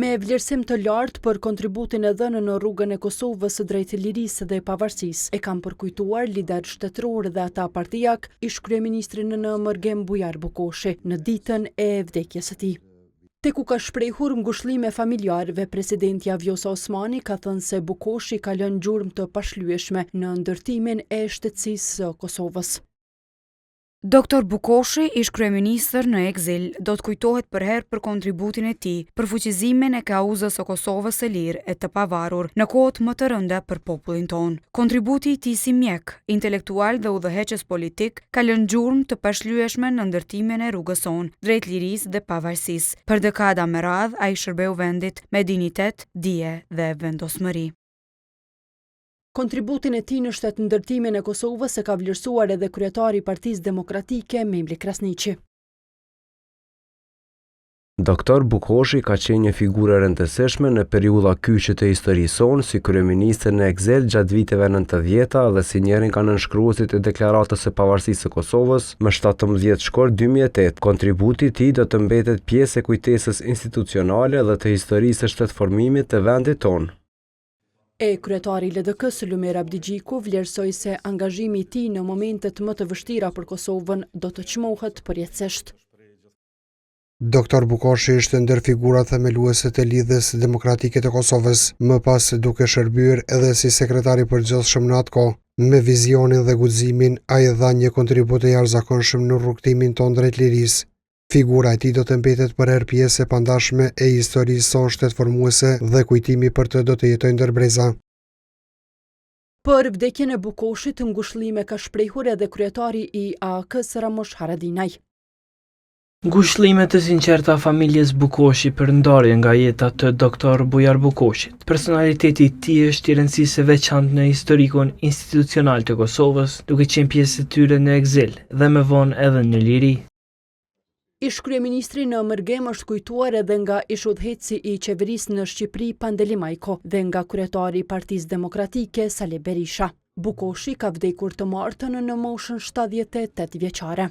Me vlerësim të lartë për kontributin e dhënë në rrugën e Kosovës së drejt lirisë dhe pavarësisë, e kam përkujtuar lider shtetëror dhe ata partijak ish kryeministrin në Mërgem Bujar Bukoshi në ditën e vdekjes së tij. Te ku ka shprehur ngushëllime familjarëve, presidentja Vjosa Osmani ka thënë se Bukoshi ka lënë gjurmë të pashlyeshme në ndërtimin e shtetësisë së Kosovës. Doktor Bukoshi, ish kryeministër në ekzil, do të kujtohet për herë për kontributin e tij për fuqizimin e kauzës së Kosovës së lirë e të pavarur në kohët më të rënda për popullin tonë. Kontributi i tij si mjek, intelektual dhe udhëheqës politik ka lënë gjurmë të pashlyeshme në ndërtimin e rrugës sonë drejt lirisë dhe pavarësisë. Për dekada me radhë ai shërbeu vendit me dinjitet, dije dhe vendosmëri. Kontributin e tij në shtetëndërtimin e Kosovës e ka vlerësuar edhe kryetari i Partisë Demokratike Memli Krasniqi. Doktor Bukoshi ka qenë një figurë e rëndësishme në periudha kyçe të historisë sonë si kryeministër në ekzil gjatë viteve 90-ta dhe si njërin nga nënshkruesit e deklaratës së pavarësisë së Kosovës më 17 shkort 2008. Kontributi i tij do të mbetet pjesë e kujtesës institucionale dhe të historisë së shtetëformimit të vendit tonë. Kryetari i LDK-s Lumer Abdigjiku vlerësoi se angazhimi i tij në momentet më të vështira për Kosovën do të çmohet përjetësisht. Doktor Bukoshi ishte ndër figurat themeluese të Lidhjes Demokratike të Kosovës, më pas duke shërbyer edhe si sekretar i përgjithshëm në atë kohë. Me vizionin dhe guximin, ai dha një kontribut të jashtëzakonshëm në rrugtimin tonë drejt lirisë. Figura e tij do të mbetet për herë pjesë e pandashme e historisë sonë shtetëformuese dhe kujtimi për të do të jetojë ndër breza. Për vdekjen e Bukoshit ngushëllime ka shprehur edhe kryetari i AK-s Ramush Haradinaj. Ngushëllime të sinqerta familjes Bukoshi për ndarjen nga jeta të Dr. Bujar Bukoshit. Personaliteti i tij është i rëndësisë së veçantë në historikun institucional të Kosovës, duke qenë pjesë e tyre në ekzil dhe më vonë edhe në liri. Ish kryeministri në Mërgem është kujtuar edhe nga ish udhëheqësi i qeverisë në Shqipëri Pandeli Majko dhe nga kryetari i Partisë Demokratike Sali Berisha. Bukoshi ka vdekur të martën në moshën 78 vjeçare.